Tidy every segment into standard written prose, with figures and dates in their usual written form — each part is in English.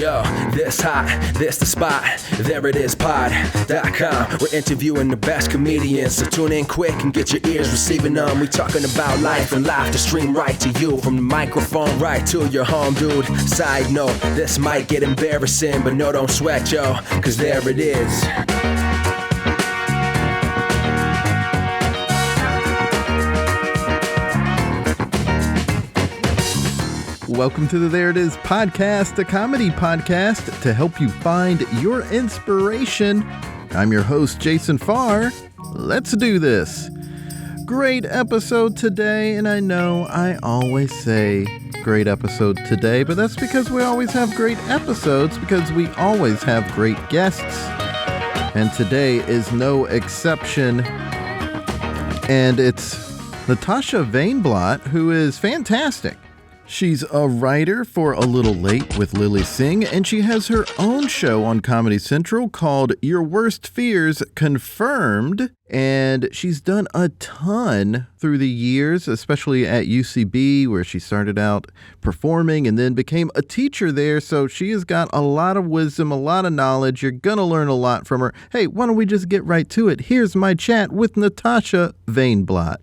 Yo, this hot, this the spot, there it is, pod.com. We're interviewing the best comedians, so tune in quick and get your ears receiving them. We talking about life and life to stream right to you, from the microphone right to your home, dude. Side note, this might get embarrassing, but no, don't sweat, yo, cause there it is. Welcome to the There It Is podcast, a comedy podcast to help you find your inspiration. I'm your host, Jason Farr. Let's do this. Great episode today, and I know I always say great episode today, but that's because we always have great episodes, because we always have great guests. And today is no exception. And it's Natasha Vaynblat, who is fantastic. She's a writer for A Little Late with Lilly Singh, and she has her own show on Comedy Central called Your Worst Fears Confirmed. And she's done a ton through the years, especially at UCB, where she started out performing and then became a teacher there. So she has got a lot of wisdom, a lot of knowledge. You're going to learn a lot from her. Hey, why don't we just get right to it? Here's my chat with Natasha Vaynblat.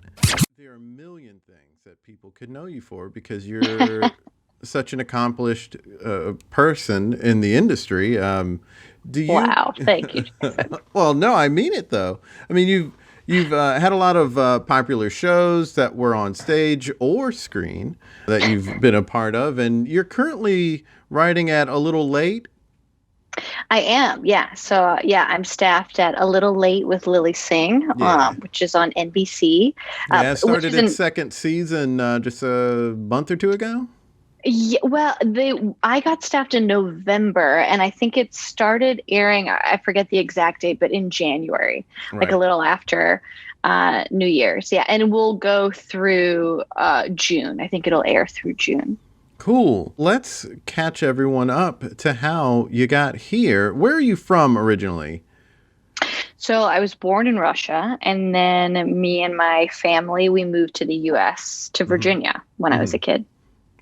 People could know you for, because you're such an accomplished person in the industry. Do you? Wow, thank you. Well, no, I mean it though. I mean, you've had a lot of popular shows that were on stage or screen that you've been a part of, and you're currently writing at A Little Late. I am, yeah. So, I'm staffed at A Little Late with Lilly Singh, which is on NBC. Yeah, it started its second season just a month or two ago. Yeah, well, I got staffed in November, and I think it started airing, I forget the exact date, but in January, like a little after New Year's. Yeah, and we'll go through June. I think it'll air through June. Cool. Let's catch everyone up to how you got here. Where are you from originally? So I was born in Russia, and then me and my family, we moved to the U.S. to Virginia when I was a kid.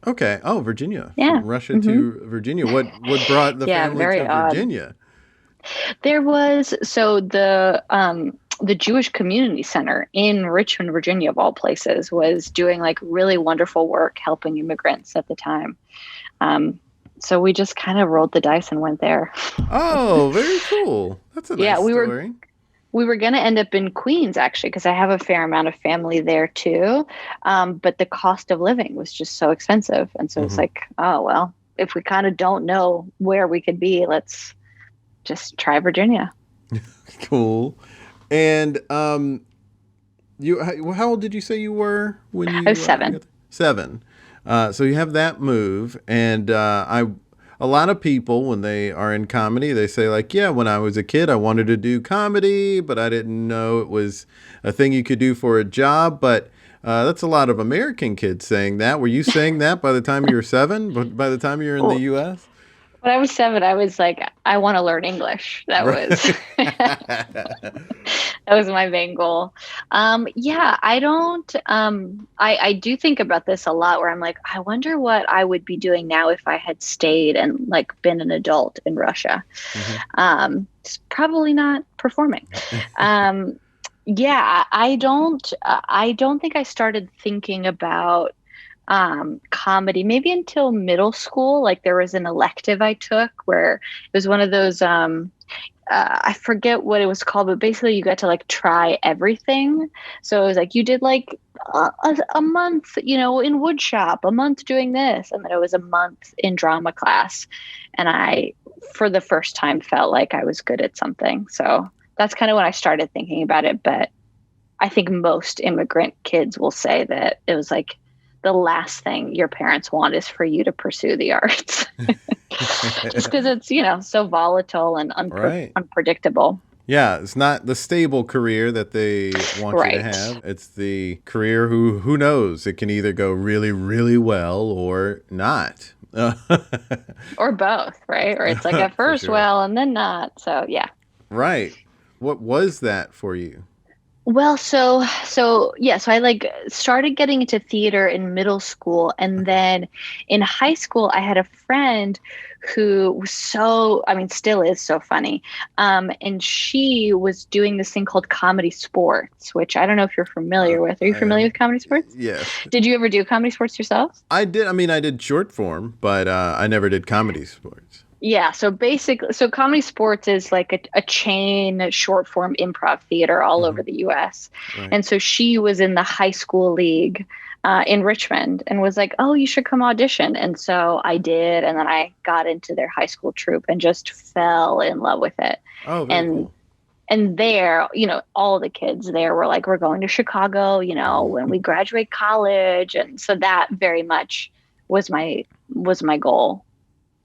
Okay. Oh, Virginia. Yeah. From Russia to Virginia. What brought the family to Virginia? There was, the Jewish Community Center in Richmond, Virginia, of all places, was doing like really wonderful work helping immigrants at the time. So we just kind of rolled the dice and went there. Oh, very cool. That's a nice story. We were going to end up in Queens, actually, because I have a fair amount of family there too. But the cost of living was just so expensive. And so it's like, oh, well, if we kind of don't know where we could be, let's just try Virginia. Cool. And how old did you say you were when you? I was 7. 7. So you have that move, and a lot of people, when they are in comedy, they say like, yeah, when I was a kid, I wanted to do comedy, but I didn't know it was a thing you could do for a job. But that's a lot of American kids saying that. Were you saying that by the time you were 7? But by the time you're in the U.S.? When I was 7, I was like, I want to learn English. That was that was my main goal. I don't. I do think about this a lot, where I'm like, I wonder what I would be doing now if I had stayed and like been an adult in Russia. It's probably not performing. I don't think I started thinking about comedy maybe until middle school. Like there was an elective I took where it was one of those I forget what it was called, but basically you got to like try everything. So it was like you did like a month, in wood shop, a month doing this, and then it was a month in drama class, and I for the first time felt like I was good at something. So that's kind of when I started thinking about it. But I think most immigrant kids will say that it was like the last thing your parents want is for you to pursue the arts. Just because it's, so volatile and unpredictable. Yeah, it's not the stable career that they want you to have. It's the career who knows. It can either go really, really well or not. Or both, right? Or it's like at first well and then not. So, yeah. Right. What was that for you? Well, so I like started getting into theater in middle school, and then in high school I had a friend who was I mean, still is so funny. And she was doing this thing called comedy sports, which I don't know if you're familiar with. Are you I familiar am. with comedy sports? Yes. Did you ever do comedy sports yourself? I did. I mean, I did short form, but I never did comedy sports. Yeah, so basically, so comedy sports is like a chain short form improv theater all over the US. Right. And so she was in the high school league in Richmond and was like, oh, you should come audition. And so I did. And then I got into their high school troupe and just fell in love with it. Oh, very cool. And there, all the kids there were like, we're going to Chicago, when we graduate college. And so that very much was my goal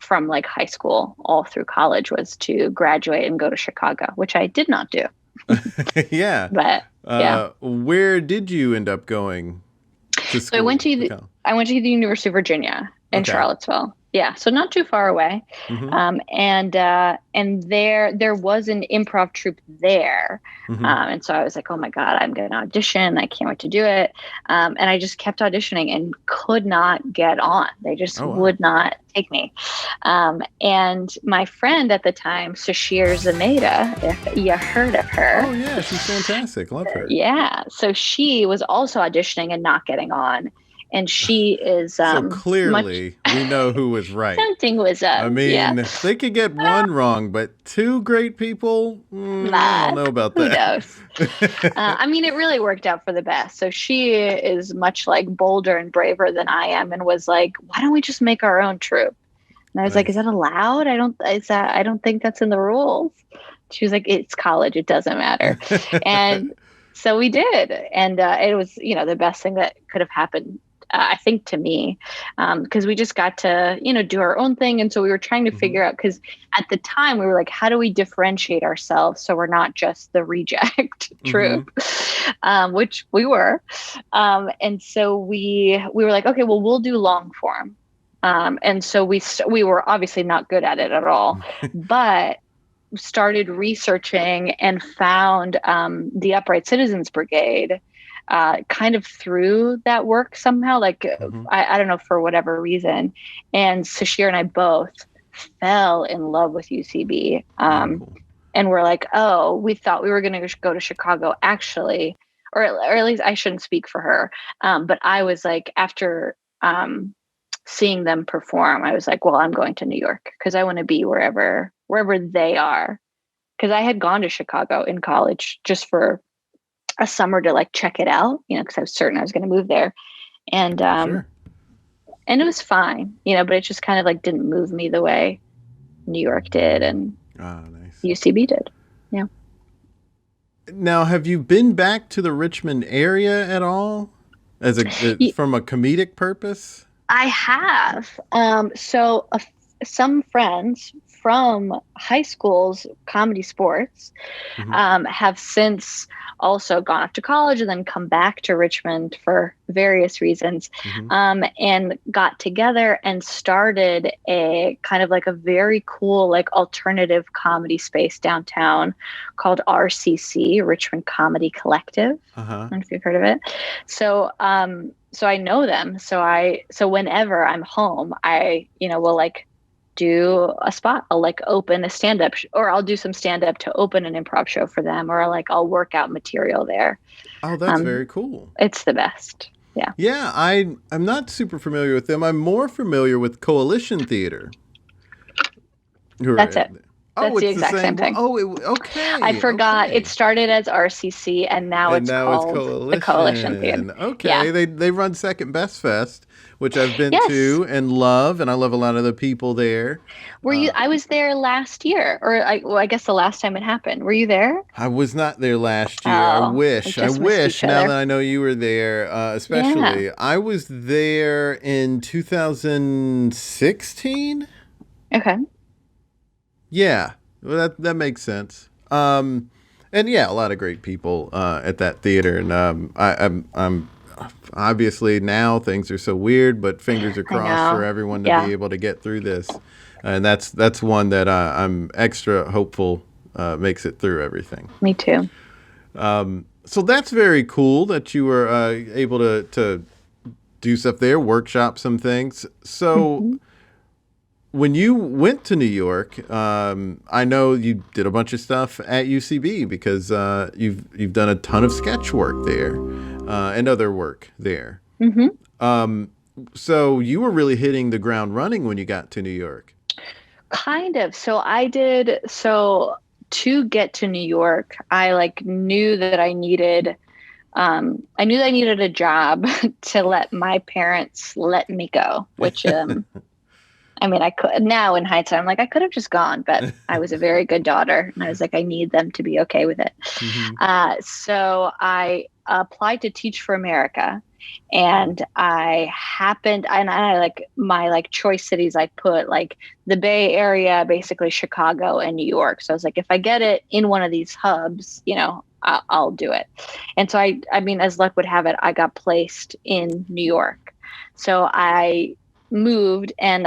from like high school all through college, was to graduate and go to Chicago, which I did not do. Yeah. But yeah. Where did you end up going to school? So I went to the University of Virginia in Charlottesville. Yeah, so not too far away. And there was an improv troupe there. And so I was like, oh my God, I'm going to audition. I can't wait to do it. And I just kept auditioning and could not get on. They just would not take me. And my friend at the time, Sashir Zameda, if you heard of her. Oh yeah, she's fantastic. Love her. Yeah. So she was also auditioning and not getting on. And she is so clearly we know who was right. Something was up. I mean, they could get one wrong, but two great people, I don't know about that. Who knows? I mean, it really worked out for the best. So she is much like bolder and braver than I am, and was like, "Why don't we just make our own troupe?" And I was like, "Is that allowed? I don't think that's in the rules." She was like, "It's college. It doesn't matter." And so we did, and it was the best thing that could have happened. I think to me, because we just got to, do our own thing. And so we were trying to figure out, because at the time we were like, how do we differentiate ourselves so we're not just the reject troupe, which we were. And so we were like, okay, well, we'll do long form. And so we were obviously not good at it at all, but started researching and found the Upright Citizens Brigade kind of through that work somehow, like I don't know, for whatever reason. And Sashir and I both fell in love with UCB. And we're like, oh, we thought we were going to go to Chicago actually, or at least I shouldn't speak for her. But I was like, after seeing them perform, I was like, well, I'm going to New York because I want to be wherever they are. Because I had gone to Chicago in college just for a summer to like check it out, because I was certain I was going to move there. And and it was fine, but it just kind of like didn't move me the way New York did and UCB did. Yeah. Now, have you been back to the Richmond area at all from a comedic purpose? I have. So some friends from high school's comedy sports have since also gone off to college and then come back to Richmond for various reasons, and got together and started a kind of like a very cool, like alternative comedy space downtown called RCC, Richmond Comedy Collective. I don't know if you've heard of it. So I know them. So whenever I'm home, I, will like do a spot. I'll like open a stand-up or I'll do some stand-up to open an improv show for them, or like I'll work out material there. Oh, that's very cool. It's the best. Yeah. Yeah. I'm not super familiar with them. I'm more familiar with Coalition Theater. That's it. That's the exact same thing. Oh, okay. I forgot. Okay. It started as RCC and now it's called the Coalition Theater. Okay. Yeah. They run Second Best Fest, which I've been to and love, and I love a lot of the people there. Were you? I was there last year, or I guess the last time it happened. Were you there? I was not there last year. I wish. Now that I know you were there, especially. Yeah. I was there in 2016. Okay. Yeah, well, that makes sense. And yeah, a lot of great people at that theater, and I'm obviously now things are so weird, but fingers are crossed for everyone to be able to get through this, and that's one that I'm extra hopeful makes it through everything. Me too. So that's very cool that you were able to do stuff there, workshop some things. So Mhm. when you went to New York, I know you did a bunch of stuff at UCB because you've done a ton of sketch work there and other work there. Mhm. So you were really hitting the ground running when you got to New York. Kind of. So to get to New York, I like knew that I knew that I needed a job to let my parents let me go, which I mean, I could now in hindsight, I'm like, I could have just gone, but I was a very good daughter, and I was like, I need them to be okay with it. Hmm. So I applied to Teach for America, and I like my like choice cities. I put like the Bay Area, basically Chicago and New York. So I was like, if I get it in one of these hubs, I'll do it. And so I mean, as luck would have it, I got placed in New York. So I moved, and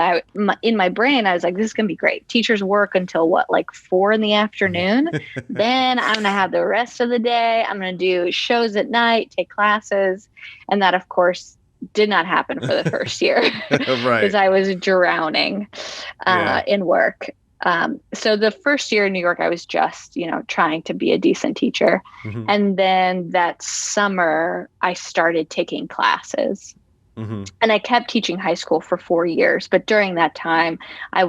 in my brain I was like, this is gonna be great. Teachers work until what, like 4 in the afternoon. Then I'm gonna have the rest of the day. I'm gonna do shows at night, take classes. And that of course did not happen for the first year because Right. I was drowning Yeah. in work. So the first year in New York, I was just, trying to be a decent teacher. Hmm. And then that summer I started taking classes. Hmm. And I kept teaching high school for 4 years. But during that time, I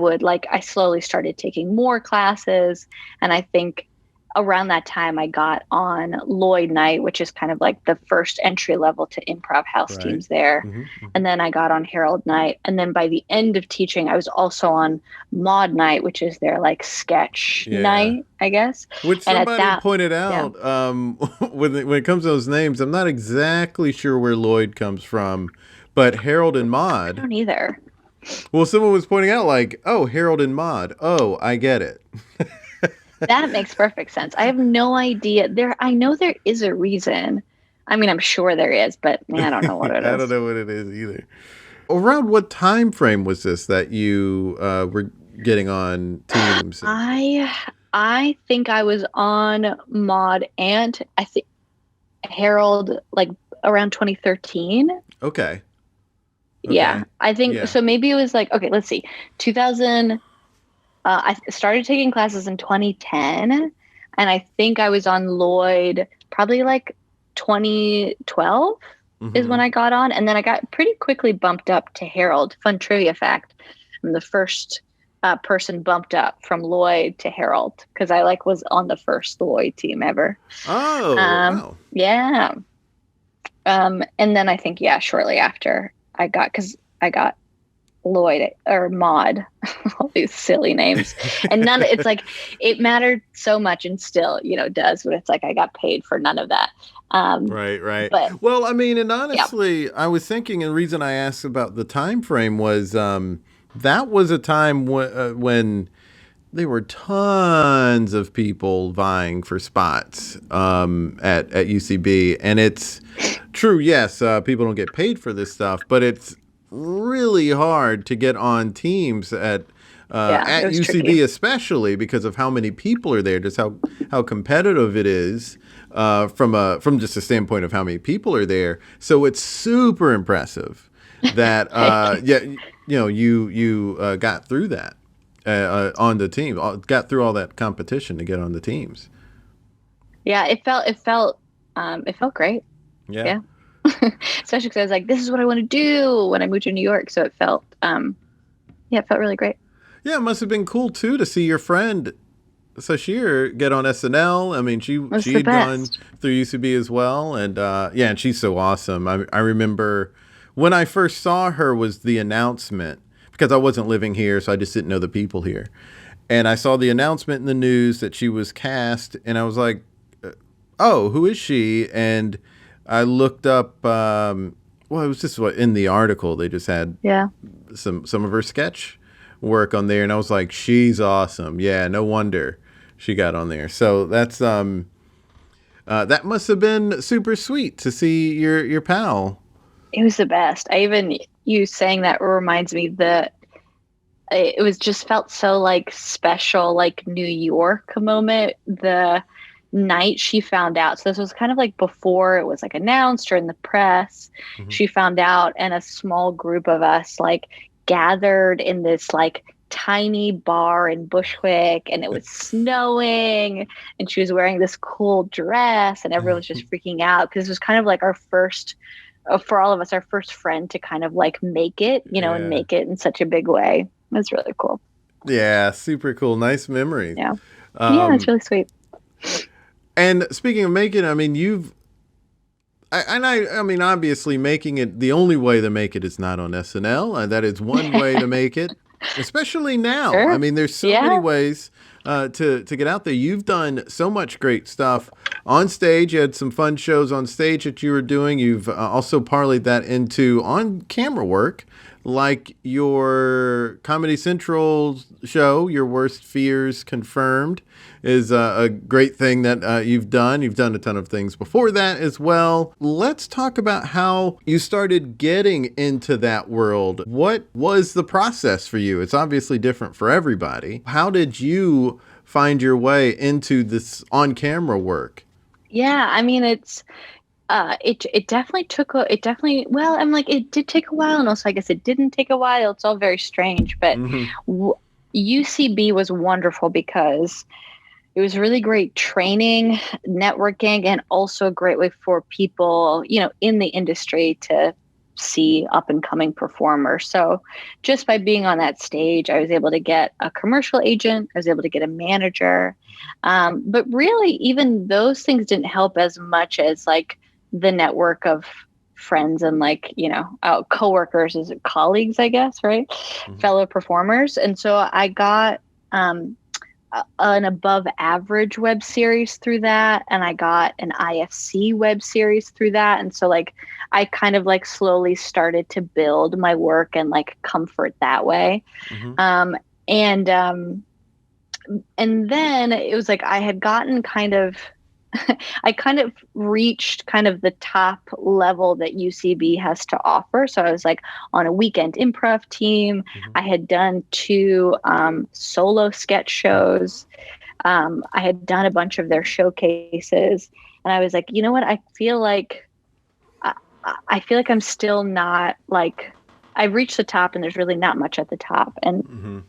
slowly started taking more classes. And I think around that time, I got on Lloyd Night, which is kind of like the first entry level to improv house Right. teams there. Hmm. And then I got on Herald Night. And then by the end of teaching, I was also on Maud Night, which is their like sketch Yeah. night, I guess. Which And at somebody that, pointed yeah, out, when it comes to those names, I'm not exactly sure where Lloyd comes from, but Harold and I Maude. don't either. Well, someone was pointing out, like, oh, Harold and Maude. Oh, I get it. That makes perfect sense. I have no idea. I know there is a reason. I mean, I'm sure there is, but man, I don't know what it I don't is. know what it is either. Around what time frame was this that you were getting on teams? I think I was on Maud and I think Harold like around 2013. Okay. Yeah, Okay. I think Yeah. so. Maybe it was like, okay, let's see, 2000. I started taking classes in 2010, and I think I was on Lloyd probably like 2012 is when Hmm. I got on, and then I got pretty quickly bumped up to Harold. Fun trivia fact: I'm the first person bumped up from Lloyd to Harold because I like was on the first Lloyd team ever. Oh, wow. Yeah. And then I think shortly after because I got Lloyd or Maud, all these silly names, and it's like it mattered so much, and still, does, but it's like I got paid for none of that. Right, right. But Well, I mean, and yeah, honestly, I was thinking, and the reason I asked about the time frame was that was a time when there were tons of people vying for spots at UCB, and it's true. Yes, people don't get paid for this stuff, but it's really hard to get on teams it at was UCB, tricky. especially because of how many people are there. Just how competitive it is from just a standpoint of how many people are there. So it's super impressive that yeah, you got through that on the team, got through all that competition to get on the teams. Yeah, it felt great. Yeah. Yeah, especially because I was like, this is what I want to do when I moved to New York. So it felt really great. Yeah, it must have been cool too to see your friend Sashir get on SNL. I mean, It was she the had gone best. through UCB as well, and yeah, and she's so awesome. I remember when I first saw her was the announcement because I wasn't living here, so I just didn't know the people here, and I saw the announcement in the news that she was cast, and I was like, oh, who is she? And I looked up. Well, it was just what in the article they just had Yeah. some of her sketch work on there, and I was like, she's awesome. Yeah, no wonder she got on there. So that must have been super sweet to see your pal. It was the best. You saying that reminds me that it was just felt so like special, like New York moment. The night she found out. So this was kind of like before it was like announced or in the press. She found out, and a small group of us like gathered in this like tiny bar in Bushwick, and it was snowing, and she was wearing this cool dress, and everyone was just freaking out because it was kind of like our first, for all of us, our first friend to kind of like make it, and make it in such a big way. It was really cool. Yeah, super cool. Nice memories. Yeah. Yeah, it's really sweet. And speaking of making, I mean, I mean, obviously making it, the only way to make it is not on SNL. And that is one way to make it, especially now. Sure. I mean, there's so many ways to get out there. You've done so much great stuff on stage. You had some fun shows on stage that you were doing. You've also parlayed that into on-camera work, like your Comedy Central show, Your Worst Fears Confirmed, is a great thing that you've done. You've done a ton of things before that as well. Let's talk about how you started getting into that world. What was the process for you? It's obviously different for everybody. How did you find your way into this on-camera work? Yeah, I mean, it definitely well, I'm like, it did take a while, and also I guess it didn't take a while. It's all very strange, but UCB was wonderful because it was really great training, networking, and also a great way for people, in the industry to see up and coming performers. So just by being on that stage, I was able to get a commercial agent. I was able to get a manager. But really, even those things didn't help as much as like the network of friends and like, coworkers, as colleagues, I guess, right? Fellow performers. And so I got an above average web series through that, and I got an IFC web series through that. And so like I kind of like slowly started to build my work and like comfort that way. And then it was like I had gotten kind of I kind of reached kind of the top level that UCB has to offer. So I was like on a weekend improv team. I had done 2 solo sketch shows. I had done a bunch of their showcases, and I was like, you know what? I feel like I'm still not like, I've reached the top, and there's really not much at the top. And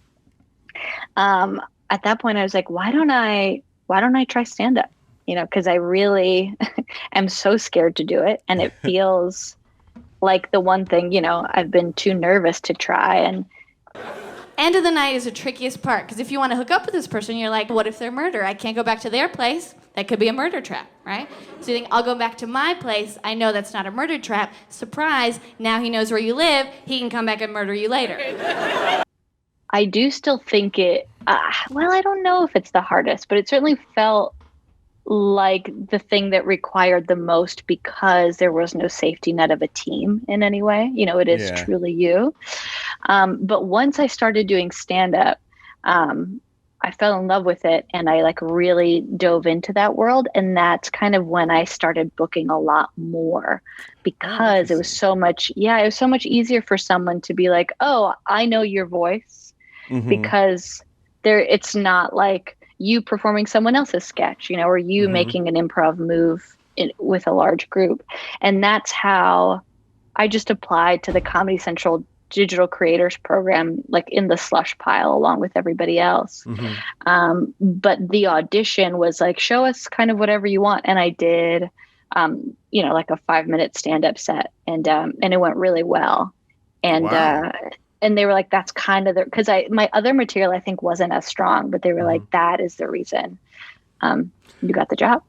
at that point, I was like, why don't I try stand up? Because I really am so scared to do it. And it feels like the one thing, I've been too nervous to try. And end of the night is the trickiest part, because if you want to hook up with this person, you're like, what if they're murder? I can't go back to their place. That could be a murder trap, right? So you think, I'll go back to my place. I know that's not a murder trap. Surprise, now he knows where you live. He can come back and murder you later. I do still think it, well, I don't know if it's the hardest, but it certainly felt like the thing that required the most, because there was no safety net of a team in any way. It is truly you. But once I started doing stand-up, I fell in love with it, and I like really dove into that world. And that's kind of when I started booking a lot more, because it was so much easier for someone to be like, oh, I know your voice, because it's not like you performing someone else's sketch, or you making an improv move with a large group. And that's how I just applied to the Comedy Central digital creators program, like in the slush pile along with everybody else. But the audition was like, show us kind of whatever you want. And I did, like a 5-minute stand-up set, and it went really well. And, and they were like, that's kind of because my other material, I think, wasn't as strong, but they were like, that is the reason you got the job.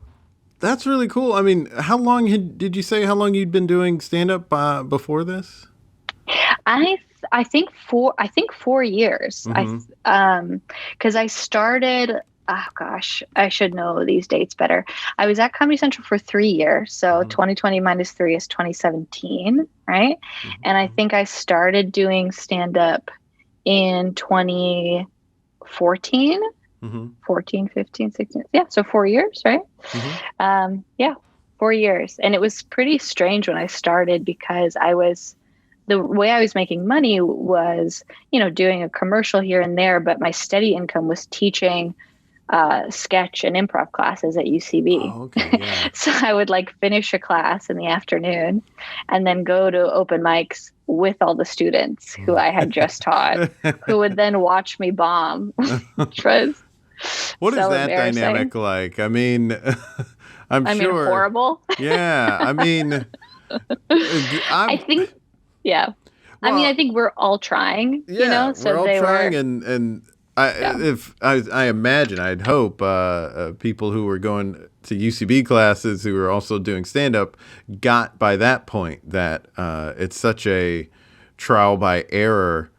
That's really cool. I mean, how long did you say how long you'd been doing stand-up before this? I think 4 years. Because I started, oh gosh, I should know these dates better. I was at Comedy Central for 3 years. So 2020 minus 3 is 2017, right? And I think I started doing stand-up in 2014, 14, 15, 16. Yeah, so 4 years, right? 4 years. And it was pretty strange when I started, because the way I was making money was, doing a commercial here and there, but my steady income was teaching sketch and improv classes at UCB. Oh, okay, yeah. So I would like finish a class in the afternoon and then go to open mics with all the students who I had just taught, who would then watch me bomb, which was What is so that embarrassing. dynamic like? I mean, I mean, horrible. Yeah, I mean, I think, yeah. Well, I mean, I think we're all trying, yeah, you know, so we're all trying, were, and I imagine, I'd hope people who were going to UCB classes who were also doing stand-up got by that point that it's such a trial by error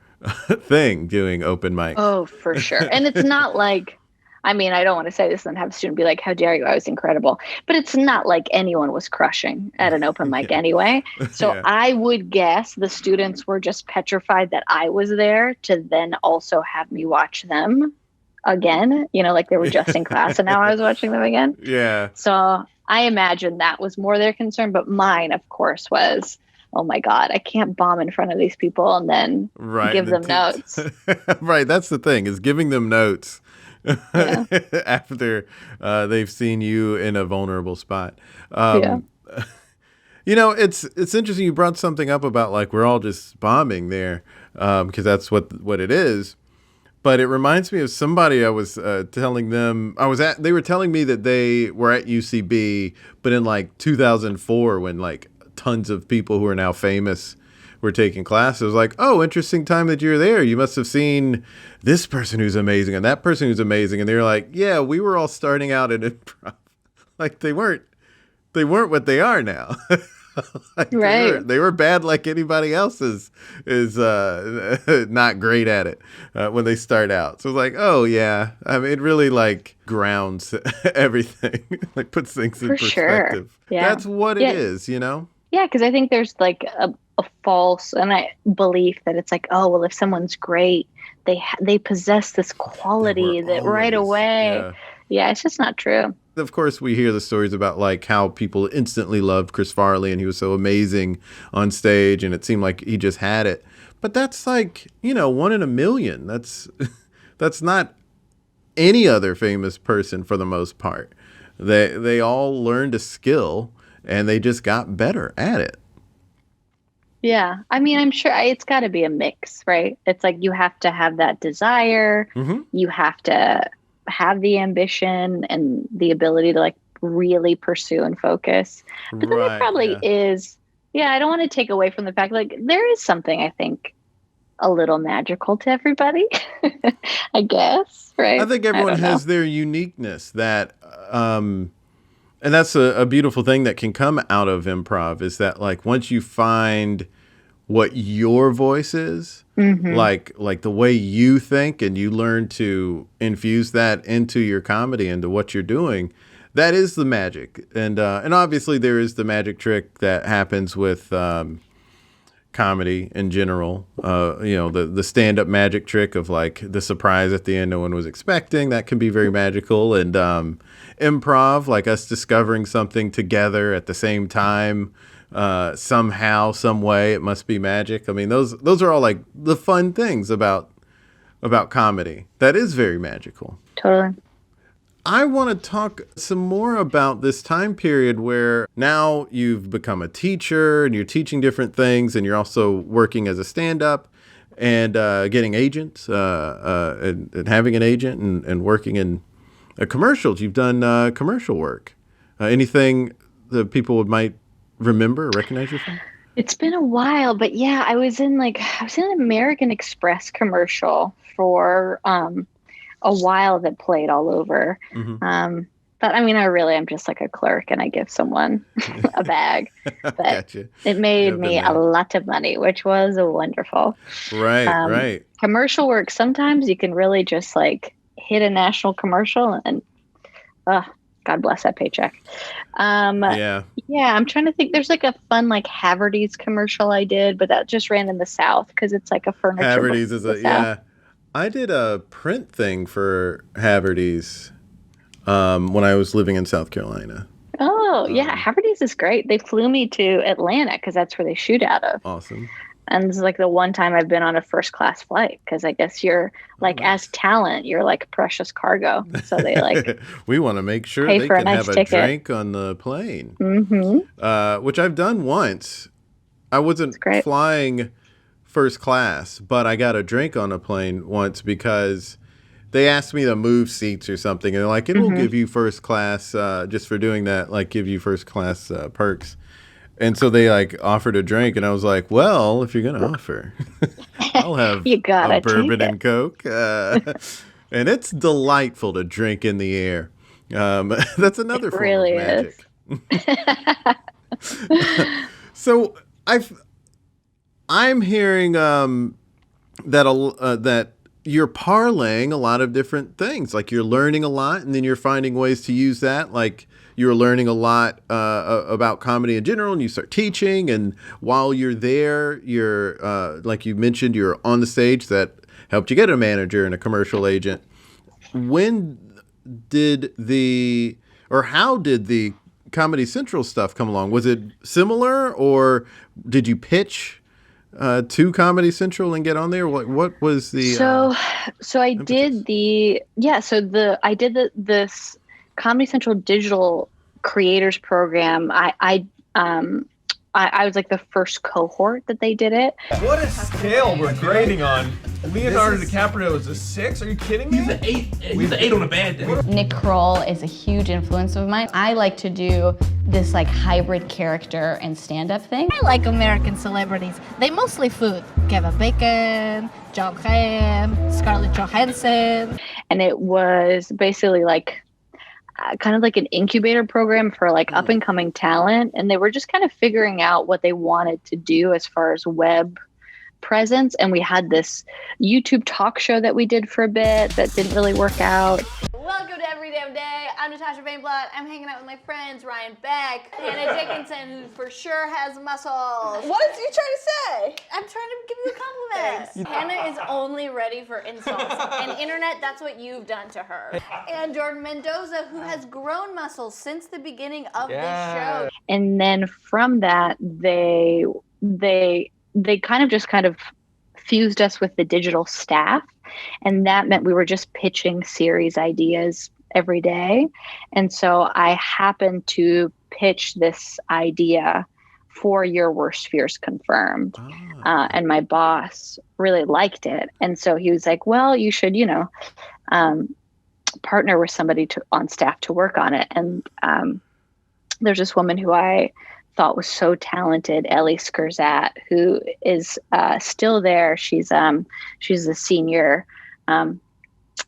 thing doing open mic. Oh, for sure. And it's not like, I mean, I don't want to say this and have a student be like, how dare you? I was incredible. But it's not like anyone was crushing at an open mic anyway. So Yeah. I would guess the students were just petrified that I was there to then also have me watch them again. You know, like they were just in class and now I was watching them again. Yeah. So I imagine that was more their concern. But mine, of course, was, oh my God, I can't bomb in front of these people and then give them notes. Right. That's the thing, is giving them notes. Yeah. After they've seen you in a vulnerable spot. Yeah. You know, it's interesting you brought something up about like we're all just bombing there because that's what it is. But it reminds me of somebody I was telling them they were telling me that they were at UCB, but in like 2004 when like tons of people who are now famous were taking classes. It was like, oh, interesting time that you're there. You must have seen this person who's amazing and that person who's amazing. And they were like, yeah, we were all starting out in improv. Like they weren't what they are now. Like Right. They were bad like anybody else is not great at it when they start out. So it's like, oh yeah. I mean, it really like grounds everything, like puts things in For perspective. sure. Yeah. That's what it Yeah. is, you know? Yeah, because I think there's like a false belief that it's like, oh, well, if someone's great, they possess this quality that right always, away. yeah. Yeah, it's just not true. Of course, we hear the stories about like how people instantly loved Chris Farley and he was so amazing on stage and it seemed like he just had it. But that's like, you know, 1 in a million. That's not any other famous person for the most part. They all learned a skill and they just got better at it. Yeah. I mean, I'm sure it's got to be a mix, right? It's like you have to have that desire. Mm-hmm. You have to have the ambition and the ability to like really pursue and focus. But then there probably is, I don't want to take away from the fact like there is something I think a little magical to everybody, I guess, right? I think everyone has their uniqueness that, and that's a beautiful thing that can come out of improv is that like once you find what your voice is, mm-hmm. like the way you think and you learn to infuse that into your comedy, into what you're doing, that is the magic. And obviously there is the magic trick that happens with comedy in general. You know, the stand-up magic trick of like the surprise at the end no one was expecting. That can be very magical. And improv, like us discovering something together at the same time, somehow, some way, it must be magic. I mean, those are all like the fun things about comedy. That is very magical. Totally. I want to talk some more about this time period where now you've become a teacher and you're teaching different things and you're also working as a stand-up and getting agents and having an agent and working in commercials. You've done commercial work. Anything that people might remember or recognize you from? It's been a while, but yeah, I was in an American Express commercial for a while that played all over. Mm-hmm. But I mean, I'm just like a clerk and I give someone a bag. But Gotcha. It made me a lot of money, which was wonderful. Right, right. Commercial work, sometimes you can really just like hit a national commercial and God bless that paycheck. Yeah, I'm trying to think. There's like a fun like Haverty's commercial I did, but that just ran in the South because it's like a furniture. Haverty's is I did a print thing for Haverty's when I was living in South Carolina. Oh, yeah. Haverty's is great. They flew me to Atlanta because that's where they shoot out of. Awesome. And this is like the one time I've been on a first class flight, because I guess you're like, as talent, you're like precious cargo. So they like we want to make sure pay they for a can nice have a ticket. drink on the plane, which I've done once. I wasn't flying first class, but I got a drink on a plane once because they asked me to move seats or something. And they're like, it will give you first class just for doing that, like give you first class perks. And so they like offered a drink, and I was like, well, if you're going to offer, I'll have a bourbon and Coke. And it's delightful to drink in the air. That's another form of magic. So I'm hearing that you're parlaying a lot of different things. Like you're learning a lot, and then you're finding ways to use that. Like you're learning a lot about comedy in general, and you start teaching. And while you're there, you're like you mentioned, you're on the stage. That helped you get a manager and a commercial agent. When did how did the Comedy Central stuff come along? Was it similar, or did you pitch to Comedy Central and get on there? What was the I did this Comedy Central digital creators program. I was like the first cohort that they did it. What a scale we're grading on. Leonardo DiCaprio is a 6? Are you kidding me? He's an 8. He's an 8 on a bad day. Nick Kroll is a huge influence of mine. I like to do this like hybrid character and stand-up thing. I like American celebrities. They mostly food. Kevin Bacon, John Hamm, Scarlett Johansson. And it was basically like kind of like an incubator program for like up and coming talent. And they were just kind of figuring out what they wanted to do as far as web presence. And we had this YouTube talk show that we did for a bit that didn't really work out. Welcome to Every Damn Day. I'm Natasha Vaynblat. I'm hanging out with my friends Ryan Beck, Hannah Dickinson, who for sure has muscles. What are you trying to say? I'm trying to give you a compliment. Hannah is only ready for insults. And internet, that's what you've done to her. And Jordan Mendoza, who has grown muscles since the beginning of this show. And then from that, they kind of fused us with the digital staff. And that meant we were just pitching series ideas every day. And so I happened to pitch this idea for Your Worst Fears Confirmed. And my boss really liked it. And so he was like, well, you should, partner with somebody on staff to work on it. And there's this woman who I thought was so talented, Ellie Skurzat, who is still there. She's a senior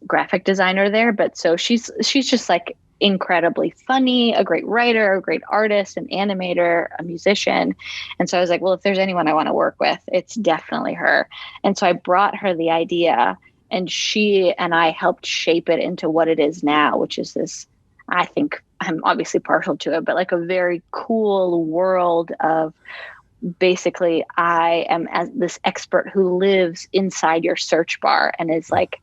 graphic designer there, but so she's just like incredibly funny, a great writer, a great artist, an animator, a musician. And so I was like, well, if there's anyone I want to work with, it's definitely her. And so I brought her the idea, and she and I helped shape it into what it is now, which is this, I think I'm obviously partial to it, but like a very cool world of basically I am as this expert who lives inside your search bar and is like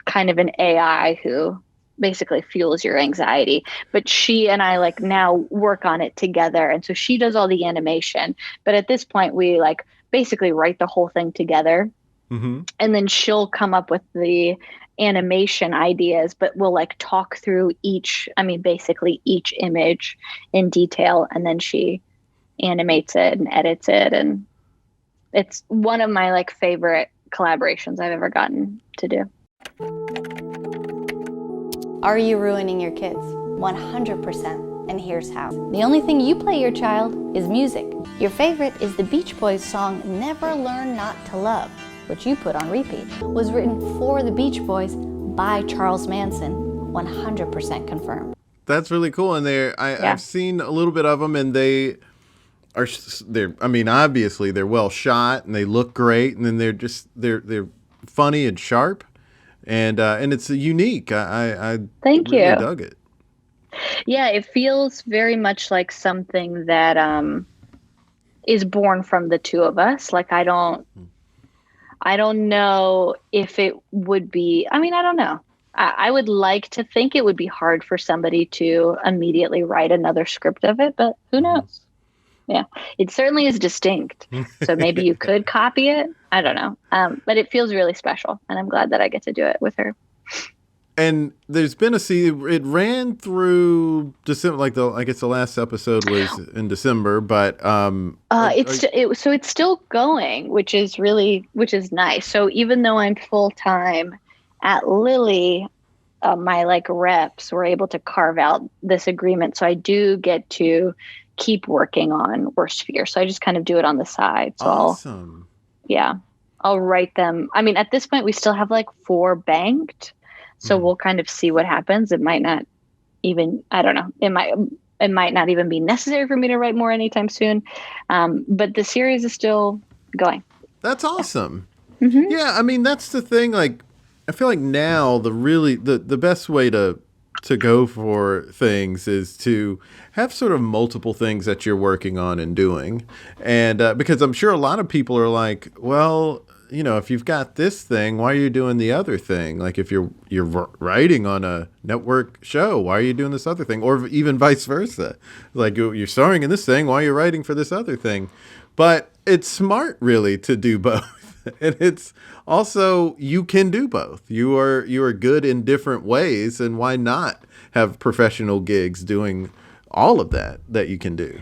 kind of an AI who basically fuels your anxiety. But she and I like now work on it together. And so she does all the animation. But at this point, we like basically write the whole thing together. And then she'll come up with the animation ideas, but we'll like talk through basically each image in detail. And then she animates it and edits it. And it's one of my like favorite collaborations I've ever gotten to do. Are you ruining your kids? 100%. And here's how. The only thing you play your child is music. Your favorite is the Beach Boys song Never Learn Not to Love, which you put on repeat. Was written for the Beach Boys by Charles Manson. 100% confirmed. That's really cool. And I've seen a little bit of them, and they're obviously they're well shot and they look great, and then they're funny and sharp, and it's unique. I Thank really you. Dug it. Yeah, it feels very much like something that is born from the two of us. Like I don't know if it would be, I don't know. I would like to think it would be hard for somebody to immediately write another script of it, but who knows? Yeah, it certainly is distinct. So maybe you could copy it. I don't know. But it feels really special, and I'm glad that I get to do it with her. And there's been it ran through December, I guess the last episode was in December, but it's still going, which is nice. So even though I'm full time at Lilly, my reps were able to carve out this agreement, so I do get to keep working on Worst Fear. So I just kind of do it on the side. So awesome. I'll write them. I mean, at this point, we still have 4 banked. So we'll kind of see what happens. It might not even, I don't know. It might not even be necessary for me to write more anytime soon. But the series is still going. That's awesome. Yeah. Mm-hmm. Yeah, I mean, that's the thing. I feel like now the best way to go for things is to have sort of multiple things that you're working on and doing. And because I'm sure a lot of people are like, well, if you've got this thing, why are you doing the other thing? Like if you're writing on a network show, why are you doing this other thing? Or even vice versa. Like you're starring in this thing, why are you writing for this other thing? But it's smart really to do both. And it's also, you can do both. You are good in different ways, and why not have professional gigs doing all of that you can do?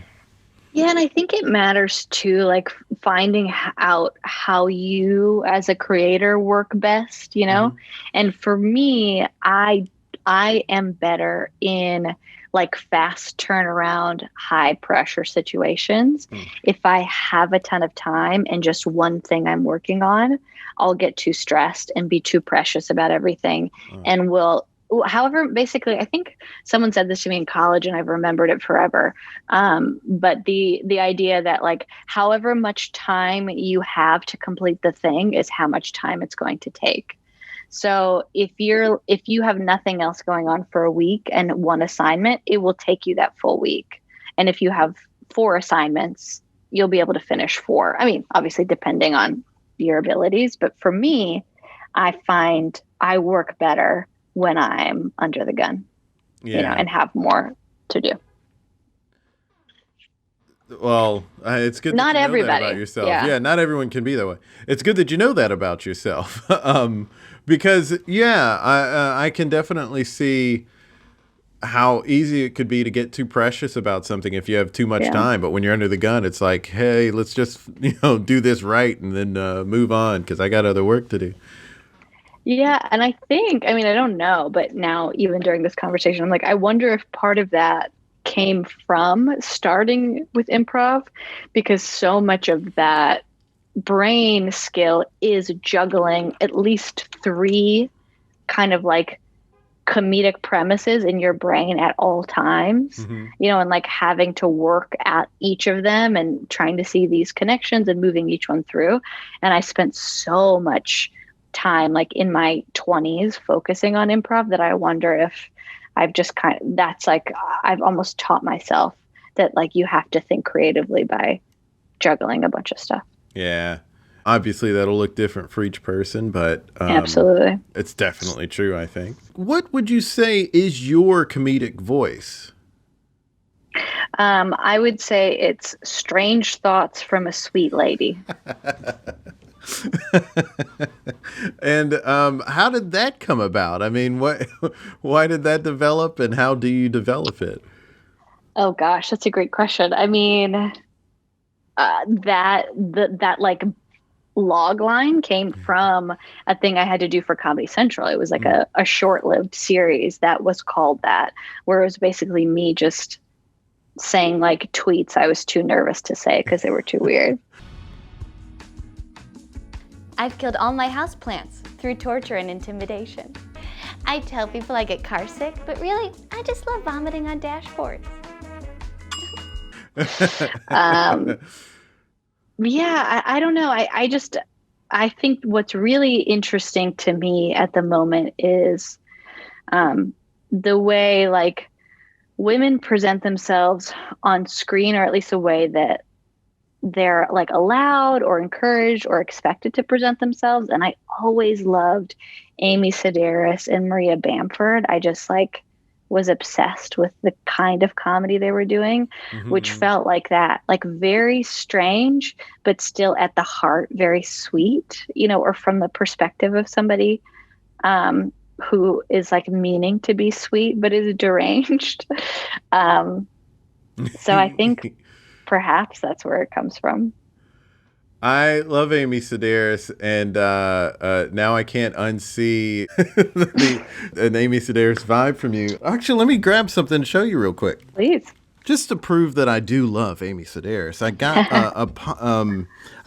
Yeah, and I think it matters too, finding out how you as a creator work best, Mm-hmm. And for me, I am better in fast turnaround, high pressure situations. If I have a ton of time and just one thing I'm working on, I'll get too stressed and be too precious about everything, and however, basically, I think someone said this to me in college and I've remembered it forever. But the idea that however much time you have to complete the thing is how much time it's going to take. So if you have nothing else going on for a week and one assignment, it will take you that full week. And if you have 4 assignments, you'll be able to finish 4. I mean, obviously depending on your abilities, but for me, I find I work better when I'm under the gun, and have more to do. Well, it's good. Not that you know everybody. That about yourself. Yeah, not everyone can be that way. It's good that you know that about yourself, because I can definitely see how easy it could be to get too precious about something if you have too much time. But when you're under the gun, it's like, hey, let's just do this right and then move on because I got other work to do. Yeah, and I think, I don't know, but now even during this conversation, I'm I wonder if part of that came from starting with improv, because so much of that brain skill is juggling at least 3 kind of comedic premises in your brain at all times, and having to work at each of them and trying to see these connections and moving each one through. And I spent so much time in my 20s focusing on improv that I wonder if I've just I've almost taught myself that you have to think creatively by juggling a bunch of stuff. Yeah. Obviously that'll look different for each person, but absolutely. It's definitely true, I think. What would you say is your comedic voice? I would say it's strange thoughts from a sweet lady. And how did that come about? I mean, why did that develop, and how do you develop it? Oh gosh, that's a great question. I mean, that log line came from a thing I had to do for Comedy Central. It was a short-lived series that was called that, where it was basically me just saying tweets I was too nervous to say because they were too weird. I've killed all my houseplants through torture and intimidation. I tell people I get car sick, but really, I just love vomiting on dashboards. Yeah, I don't know. I think what's really interesting to me at the moment is the way women present themselves on screen, or at least a way that they're allowed or encouraged or expected to present themselves. And I always loved Amy Sedaris and Maria Bamford. I just was obsessed with the kind of comedy they were doing, which felt like that, like very strange, but still at the heart, very sweet, or from the perspective of somebody who is like meaning to be sweet, but is deranged. So I think perhaps that's where it comes from. I love Amy Sedaris, and now I can't unsee an Amy Sedaris vibe from you. Actually, let me grab something and show you real quick. Please. Just to prove that I do love Amy Sedaris. I got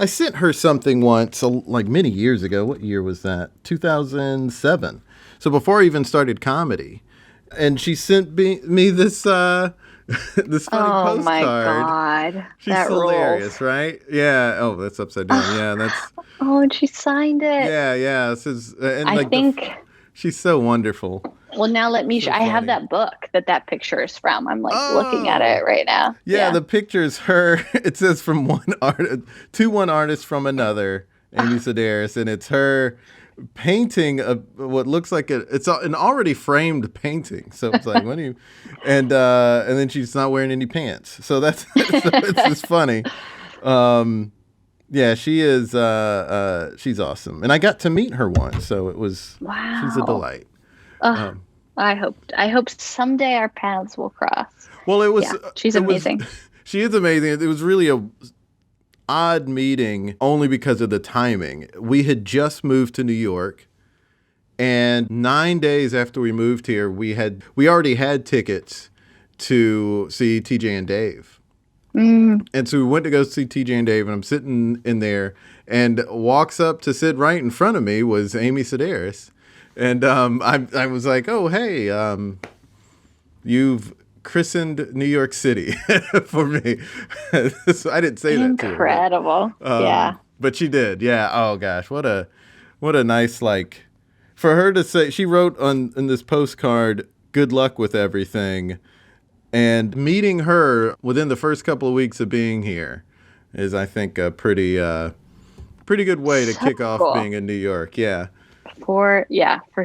I sent her something once, like many years ago. What year was that? 2007. So before I even started comedy. And she sent me this this funny postcard. Oh my God. She's hilarious, right? Yeah. Oh, that's upside down. Yeah, that's. Oh, and she signed it. Yeah. This is, and I think she's so wonderful. Well, now let me. I have that book that picture is from. I'm like looking at it right now. Yeah, the picture is her. It says from one artist from another, Amy Sedaris, and it's her painting what looks like it's an already framed painting. So it's like, what do you? And then she's not wearing any pants. So it's just funny. Yeah, she is. She's awesome, and I got to meet her once, so it was. Wow. She's a delight. I hope someday our paths will cross. Well, it was. She's amazing. She is amazing. It was really a odd meeting only because of the timing. We had just moved to New York, and 9 days after we moved here, we already had tickets to see TJ and Dave. And so we went to go see TJ and Dave, and I'm sitting in there, and walks up to sit right in front of me was Amy Sedaris. And I was like, oh, hey, you've christened New York City for me. So I didn't say that to her. Incredible. Yeah. But she did. Yeah. Oh, gosh. What a nice, like, for her to say, she wrote in this postcard, good luck with everything. And meeting her within the first couple of weeks of being here is, I think, a pretty good way to kick off being in New York. Yeah. For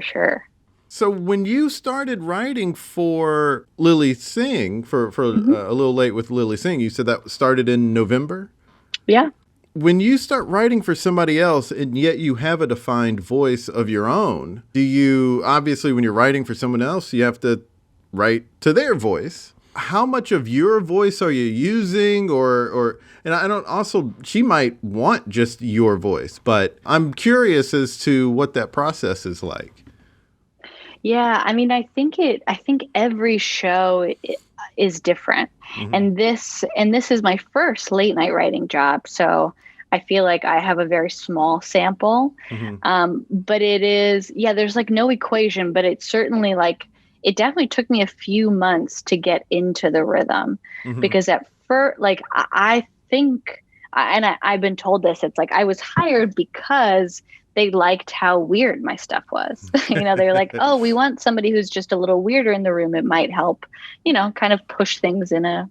sure. So when you started writing for Lilly Singh, for A Little Late with Lilly Singh, you said that started in November? Yeah. When you start writing for somebody else and yet you have a defined voice of your own, obviously when you're writing for someone else, you have to write to their voice. How much of your voice are you using and I don't also, she might want just your voice, but I'm curious as to what that process is like. Yeah. I mean, I think every show is different. And this is my first late night writing job. So I feel like I have a very small sample. But it is, there's like no equation, but it's certainly like, it definitely took me a few months to get into the rhythm because at first, like, I think, and I've been told this, it's like I was hired because they liked how weird my stuff was. They're like, oh, we want somebody who's just a little weirder in the room. It might help, kind of push things in a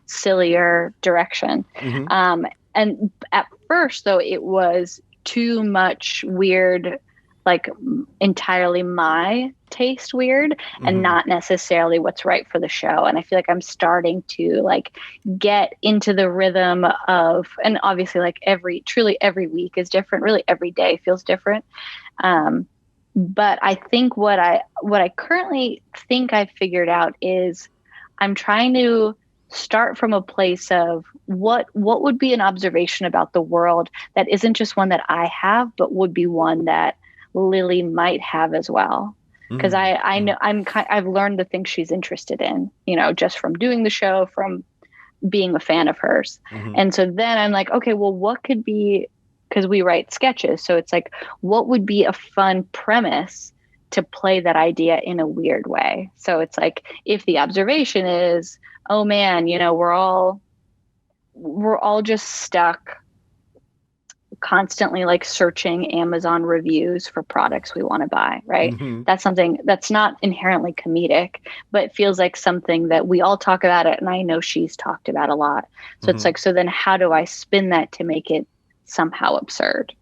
sillier direction. And at first, though, it was too much weird, like entirely my taste weird and not necessarily what's right for the show. And I feel like I'm starting to like get into the rhythm of, and obviously like truly every week is different. Really every day feels different. But I think what I currently think I've figured out is I'm trying to start from a place of what would be an observation about the world that isn't just one that I have, but would be one that Lilly might have as well. Because I know I've learned the things she's interested in, just from doing the show, from being a fan of hers. And so then I'm like, okay, well, what could be, because we write sketches. So it's like, what would be a fun premise to play that idea in a weird way? So it's like, if the observation is, oh man, we're all just stuck constantly like searching Amazon reviews for products we want to buy, right? That's something that's not inherently comedic, but it feels like something that we all talk about it. And I know she's talked about a lot. So it's like, so then how do I spin that to make it somehow absurd?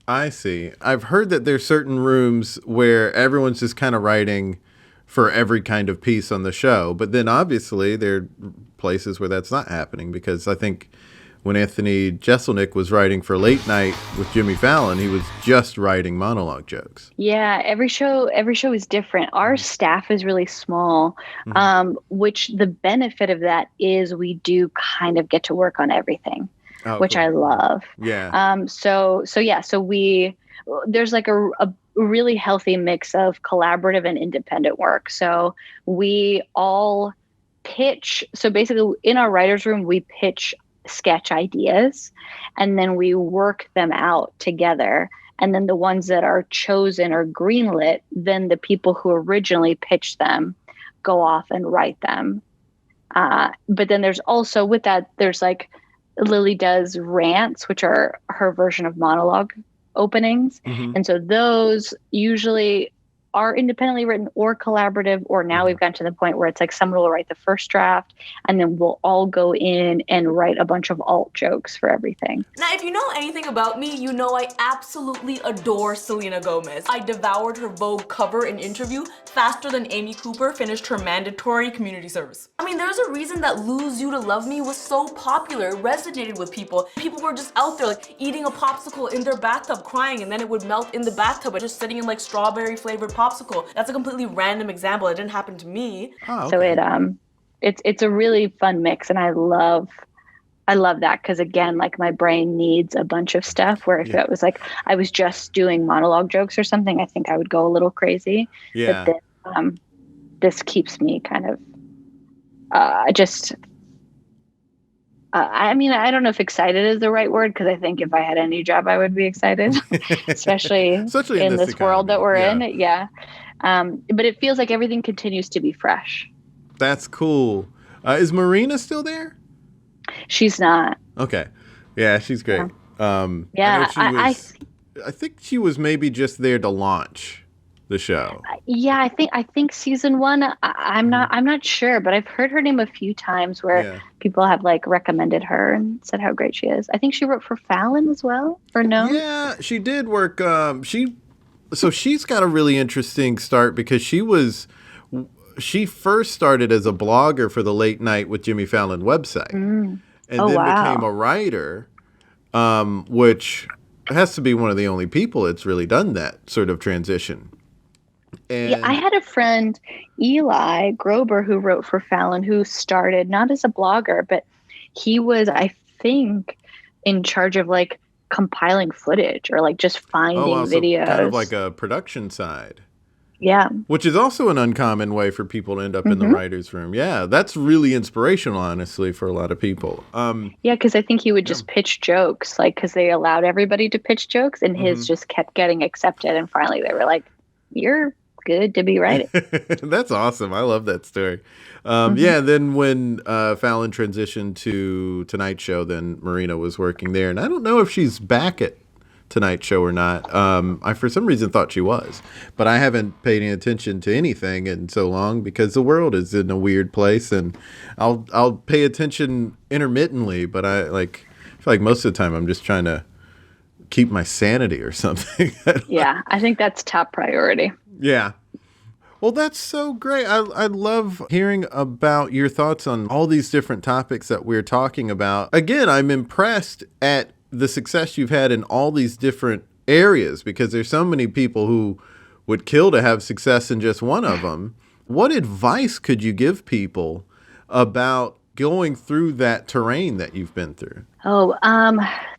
I see. I've heard that there's certain rooms where everyone's just kind of writing for every kind of piece on the show. But then obviously there are places where that's not happening, because I think when Anthony Jeselnik was writing for Late Night with Jimmy Fallon, he was just writing monologue jokes. Yeah, every show is different. Our staff is really small, which the benefit of that is we do kind of get to work on everything, which cool. I love. Yeah. So there's like a really healthy mix of collaborative and independent work. So we all pitch. So basically in our writer's room, we pitch sketch ideas and then we work them out together. And then the ones that are chosen or greenlit, then the people who originally pitched them go off and write them. But then there's also with that, there's like Lilly does rants, which are her version of monologue openings. And so those usually are independently written or collaborative, or now we've gotten to the point where it's like someone will write the first draft and then we'll all go in and write a bunch of alt jokes for everything. Now, if you know anything about me, you know I absolutely adore Selena Gomez. I devoured her Vogue cover and interview faster than Amy Cooper finished her mandatory community service. I mean, there's a reason that Lose You to Love Me was so popular. It resonated with people. People were just out there like eating a popsicle in their bathtub crying, and then it would melt in the bathtub and just sitting in like strawberry flavored popsicle. That's a completely random example. It didn't happen to me. Oh, okay. So it's a really fun mix, and I love that because again, like my brain needs a bunch of stuff. Where if it was like I was just doing monologue jokes or something, I think I would go a little crazy. Yeah. But then, this keeps me kind of I mean, I don't know if excited is the right word, because I think if I had any job, I would be excited, especially in this world that we're in. Yeah. But it feels like everything continues to be fresh. That's cool. Is Marina still there? She's not. Okay. Yeah, she's great. Yeah. I think she was maybe just there to launch the show. Yeah, I think season 1. I'm not sure, but I've heard her name a few times where people have like recommended her and said how great she is. I think she wrote for Fallon as well, or no? Yeah, she did work. She's got a really interesting start because she first started as a blogger for the Late Night with Jimmy Fallon website, and then became a writer, which has to be one of the only people that's really done that sort of transition. And I had a friend, Eli Grober, who wrote for Fallon, who started not as a blogger, but he was, I think, in charge of like compiling footage or like just finding videos. Kind of like a production side. Yeah. Which is also an uncommon way for people to end up in the writer's room. Yeah, that's really inspirational, honestly, for a lot of people. Yeah, because I think he would just pitch jokes, like, because they allowed everybody to pitch jokes, and his just kept getting accepted. And finally they were like, you're good to be writing. That's awesome. I love that story. Yeah, then when Fallon transitioned to Tonight Show, then Marina was working there. And I don't know if she's back at Tonight Show or not. I, for some reason, thought she was. But I haven't paid any attention to anything in so long because the world is in a weird place. And I'll pay attention intermittently, but I feel like most of the time I'm just trying to keep my sanity or something. I think that's top priority. Yeah. Well, that's so great. I love hearing about your thoughts on all these different topics that we're talking about. Again, I'm impressed at the success you've had in all these different areas because there's so many people who would kill to have success in just one of them. What advice could you give people about going through that terrain that you've been through? Oh,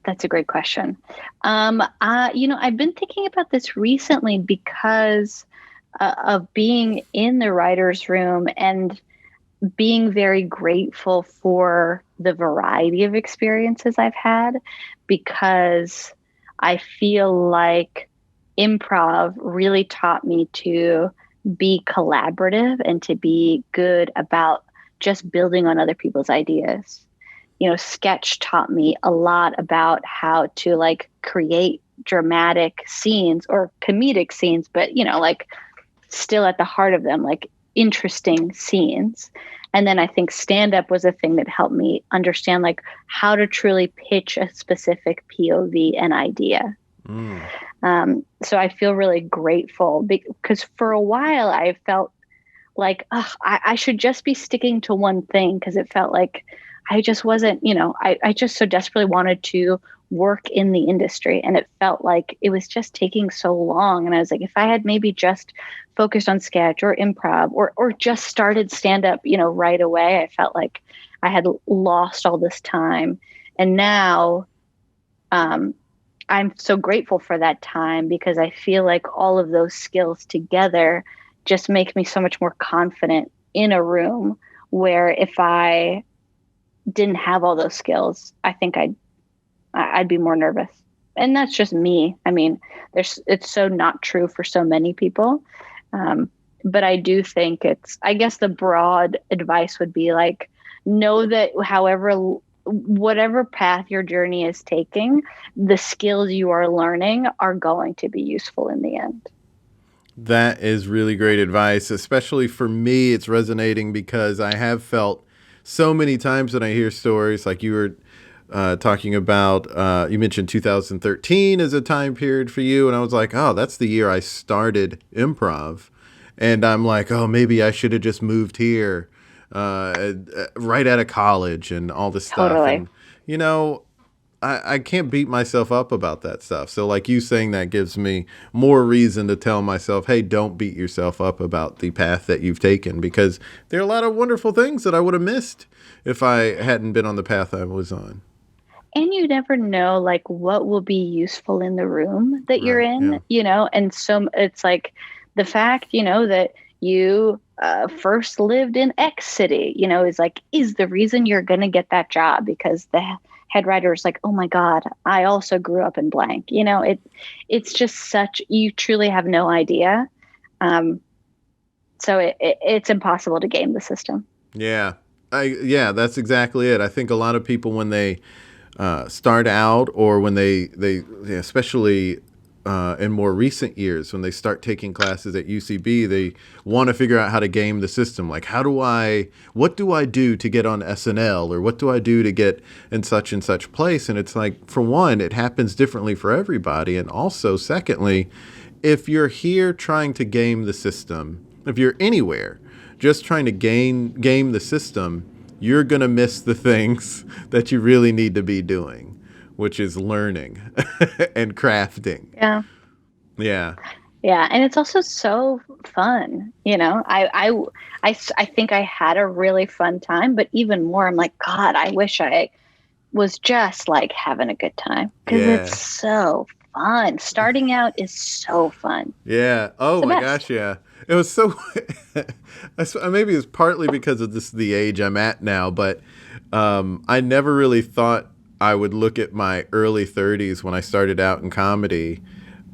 that's a great question. I've been thinking about this recently because of being in the writer's room and being very grateful for the variety of experiences I've had, because I feel like improv really taught me to be collaborative and to be good about just building on other people's ideas. You know, sketch taught me a lot about how to like create dramatic scenes or comedic scenes, but still at the heart of them, like interesting scenes. And then I think stand-up was a thing that helped me understand like how to truly pitch a specific POV and idea. So I feel really grateful because for a while I felt like, ugh, I should just be sticking to one thing, because it felt like I just wasn't, I just so desperately wanted to work in the industry, and it felt like it was just taking so long. And I was like, if I had maybe just focused on sketch or improv, or just started stand up, right away, I felt like I had lost all this time. And now I'm so grateful for that time, because I feel like all of those skills together just make me so much more confident in a room, where if I didn't have all those skills, I think I'd be more nervous. And that's just me. I mean, it's so not true for so many people. But I do think I guess the broad advice would be like, know that whatever path your journey is taking, the skills you are learning are going to be useful in the end. That is really great advice, especially for me. It's resonating because I have felt so many times when I hear stories like you were talking about, you mentioned 2013 as a time period for you. And I was like, oh, that's the year I started improv. And I'm like, oh, maybe I should have just moved here right out of college and all this stuff. Totally. And, I can't beat myself up about that stuff. So like you saying that gives me more reason to tell myself, hey, don't beat yourself up about the path that you've taken, because there are a lot of wonderful things that I would have missed if I hadn't been on the path I was on. And you never know, like, what will be useful in the room that you're in, and so it's like the fact, that you first lived in X city, is the reason you're going to get that job, because the head writer is like, oh my God, I also grew up in blank. It's just you truly have no idea. So it's impossible to game the system. Yeah. That's exactly it. I think a lot of people, when they start out, or when they especially in more recent years, when they start taking classes at UCB, they want to figure out how to game the system. Like, what do I do to get on SNL, or what do I do to get in such and such place? And it's like, for one, it happens differently for everybody. And also, secondly, if you're here trying to game the system, if you're anywhere just trying to game the system, you're going to miss the things that you really need to be doing, which is learning and crafting. Yeah. Yeah. Yeah. And it's also so fun. I think I had a really fun time, but even more, I'm like, God, I wish I was just like having a good time, because it's so fun. Starting out is so fun. Yeah. Oh my gosh. Yeah. It was so, maybe it's partly because of the age I'm at now, but I never really thought I would look at my early 30s when I started out in comedy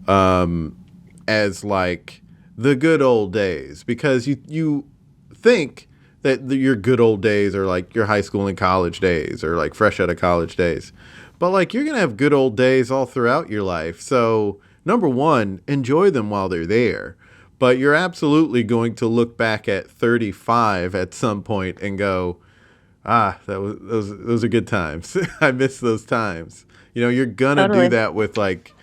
as like the good old days, because you think that your good old days are like your high school and college days, or like fresh out of college days. But like, you're going to have good old days all throughout your life. So number one, enjoy them while they're there. But you're absolutely going to look back at 35 at some point and go, those are good times. I miss those times. You're gonna do that with like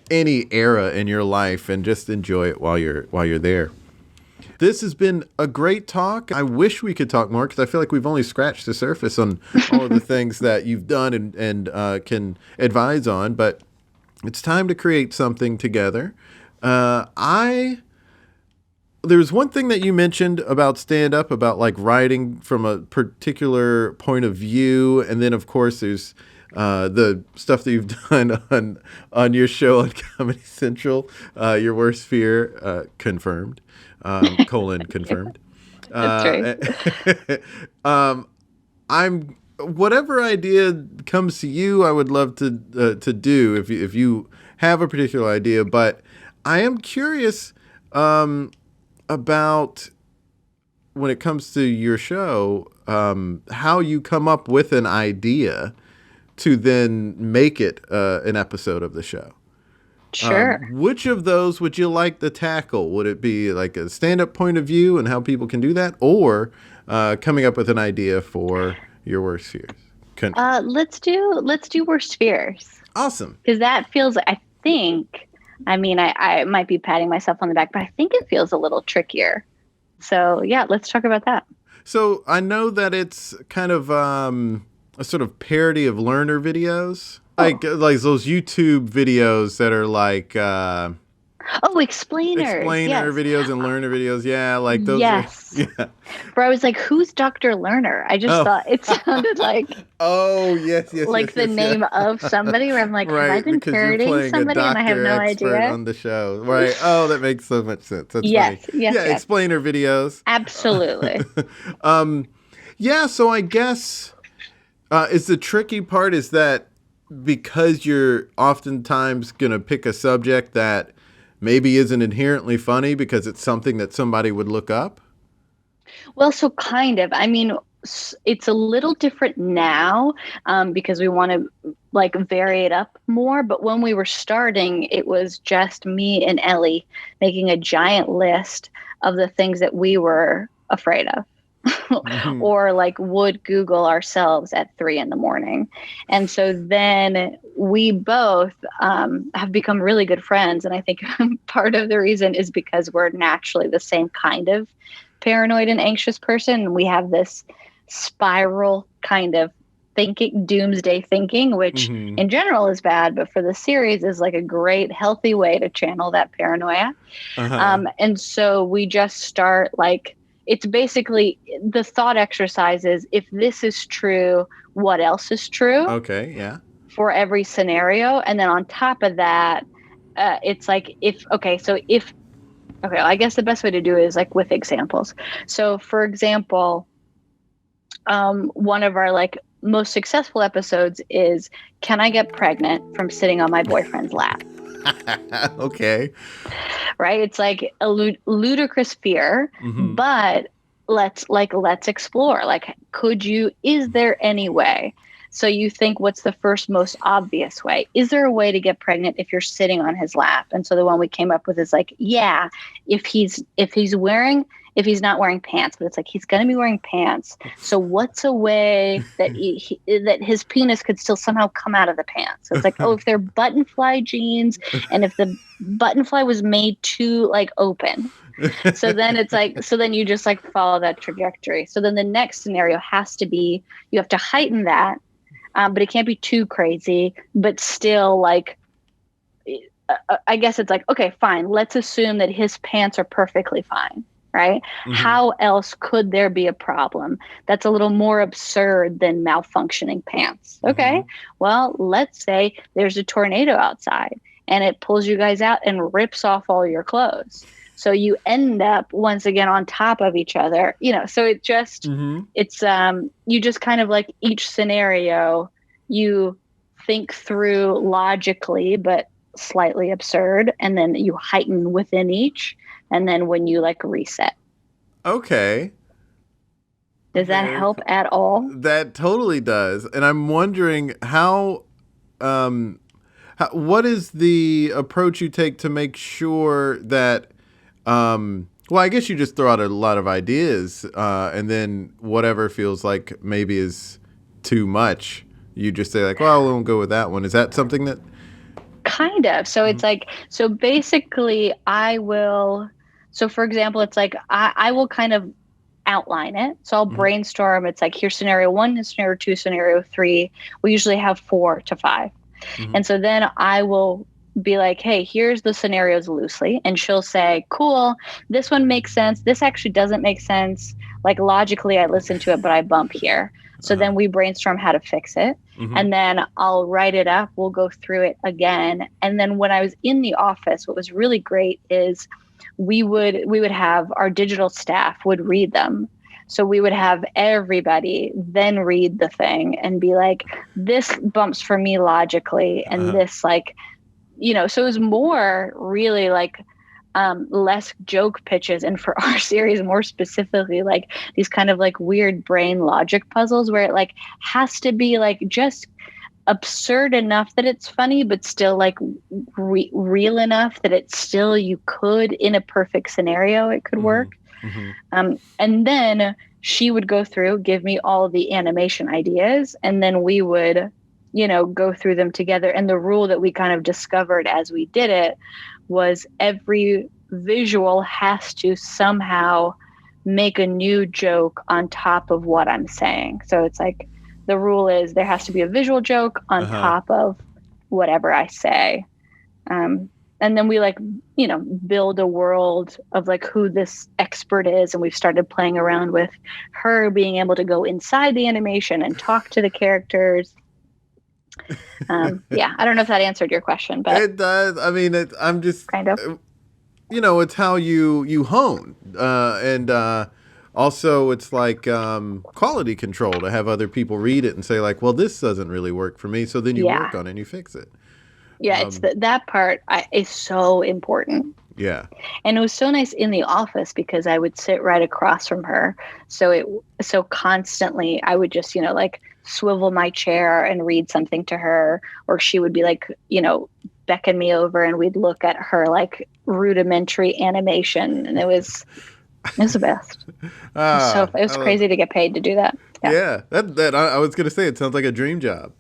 any era in your life, and just enjoy it while you're there. This has been a great talk. I wish we could talk more, because I feel like we've only scratched the surface on all of the things that you've done and can advise on. But it's time to create something together. There's one thing that you mentioned about stand-up, about like writing from a particular point of view. And then, of course, there's the stuff that you've done on your show on Comedy Central, Your Worst Fear, confirmed, confirmed. That's right. Whatever idea comes to you, I would love to do if you have a particular idea. But I am curious about, when it comes to your show, how you come up with an idea to then make it an episode of the show. Sure. Which of those would you like to tackle? Would it be like a stand-up point of view and how people can do that, or coming up with an idea for your worst fears? Let's do worst fears. Awesome. Because that feels, I might be patting myself on the back, but I think it feels a little trickier. So yeah, let's talk about that. So I know that it's kind of a sort of parody of learner videos, like those YouTube videos that are like explainers. Yes. videos and learner videos. Yeah, like those. Yes. Yeah. Where I was like, who's Dr. Learner? I just thought it sounded like the name of somebody. Where I'm like, right, have I been parodying somebody and I have no idea? On the show, right? Oh, that makes so much sense. That's funny. Yes. Explainer videos. Absolutely. Yeah. So I guess is the tricky part is that because you're oftentimes going to pick a subject that maybe isn't inherently funny because it's something that somebody would look up? Well, so kind of. I mean, it's a little different now because we want to like vary it up more. But when we were starting, it was just me and Ellie making a giant list of the things that we were afraid of. Or like would Google ourselves at 3 a.m. And so then we both have become really good friends. And I think part of the reason is because we're naturally the same kind of paranoid and anxious person. We have this spiral kind of thinking, doomsday thinking, which in general is bad, but for the series is like a great healthy way to channel that paranoia. And so we just start like, it's basically the thought exercises. If this is true, what else is true? Okay, yeah. For every scenario. And then on top of that, it's like, I guess the best way to do it is like with examples. So for example, one of our like most successful episodes is, can I get pregnant from sitting on my boyfriend's lap? Okay. Right? It's like a ludicrous fear, but let's explore. Like, is there any way? So you think, what's the first most obvious way? Is there a way to get pregnant if you're sitting on his lap? And so the one we came up with is like, yeah, if he's not wearing pants, but it's like, he's going to be wearing pants. So what's a way that that his penis could still somehow come out of the pants? So it's like, if they're button fly jeans and if the button fly was made too like open. So then it's like, so then you just like follow that trajectory. So then the next scenario has to be, you have to heighten that, but it can't be too crazy, but still like, I guess it's like, okay, fine. Let's assume that his pants are perfectly fine. Right? How else could there be a problem that's a little more absurd than malfunctioning pants? Okay. Well, let's say there's a tornado outside and it pulls you guys out and rips off all your clothes. So you end up once again on top of each other, so it just, it's, you just kind of like each scenario you think through logically, but slightly absurd. And then you heighten within each. And then when you like reset. Okay. Does that help at all? That totally does. And I'm wondering what is the approach you take to make sure that, well, I guess you just throw out a lot of ideas and then whatever feels like maybe is too much, you just say like, well, we won't go with that one. Is that something that? Kind of. So it's like, so basically so for example, it's like, I will kind of outline it. So I'll brainstorm. It's like, here's scenario 1, scenario 2, scenario 3. We usually have 4 to 5. And so then I will be like, hey, here's the scenarios loosely. And she'll say, cool, this one makes sense. This actually doesn't make sense. Like logically, I listen to it, but I bump here. So then we brainstorm how to fix it. And then I'll write it up. We'll go through it again. And then when I was in the office, what was really great is we would have our digital staff would read them. So we would have everybody then read the thing and be like, this bumps for me logically. And this like, so it was more really like less joke pitches. And for our series, more specifically, like these kind of like weird brain logic puzzles where it like has to be like just absurd enough that it's funny, but still like real enough that it's still, you could, in a perfect scenario, it could work. And then she would go through, give me all of the animation ideas, and then we would, go through them together. And the rule that we kind of discovered as we did it was every visual has to somehow make a new joke on top of what I'm saying. So it's like the rule is there has to be a visual joke on top of whatever I say. And then we like, you know, build a world of like who this expert is. And we've started playing around with her being able to go inside the animation and talk to the characters. Yeah, I don't know if that answered your question, but it does. I mean, I'm just kind of, you know, it's how you hone. And also it's like quality control to have other people read it and say like, well, this doesn't really work for me. So then you work on it and you fix it. Yeah, it's that part is so important. Yeah. And it was so nice in the office because I would sit right across from her. So constantly I would just, you know, like swivel my chair and read something to her, or she would be like, you know, beckon me over and we'd look at her like rudimentary animation. And it was the best. It was crazy to get paid to do that. Yeah. That I was going to say, it sounds like a dream job.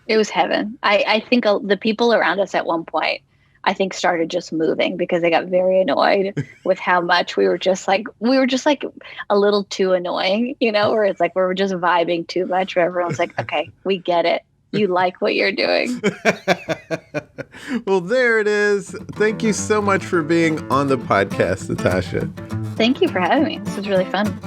It was heaven. I think the people around us at one point, I think started just moving because they got very annoyed with how much we were just like a little too annoying, you know, where it's like we were just vibing too much where everyone's like, okay, we get it. You like what you're doing. Well, there it is. Thank you so much for being on the podcast, Natasha. Thank you for having me. This was really fun.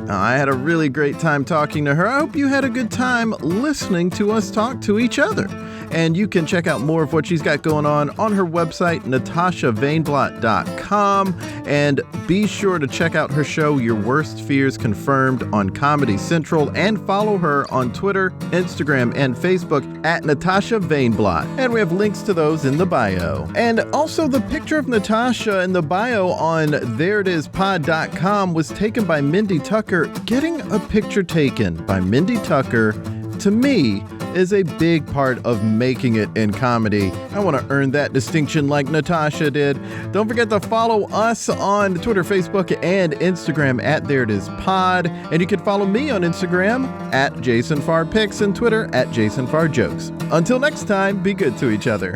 I had a really great time talking to her. I hope you had a good time listening to us talk to each other. And you can check out more of what she's got going on her website, NatashaVaynblat.com. And be sure to check out her show, Your Worst Fears Confirmed, on Comedy Central. And follow her on Twitter, Instagram, and Facebook at Natasha Vaynblat. And we have links to those in the bio. And also the picture of Natasha in the bio on ThereItIsPod.com was taken by Mindy Tucker. Getting a picture taken by Mindy Tucker, to me, is a big part of making it in comedy. I want to earn that distinction like Natasha did. Don't forget to follow us on Twitter, Facebook, and Instagram at ThereItIsPod. And you can follow me on Instagram at JasonFarPics and Twitter at JasonFarJokes. Until next time, be good to each other.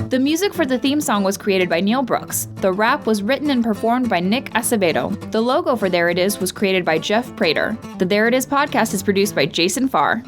The music for the theme song was created by Neil Brooks. The rap was written and performed by Nick Acevedo. The logo for There It Is was created by Jeff Prater. The There It Is podcast is produced by Jason Farr.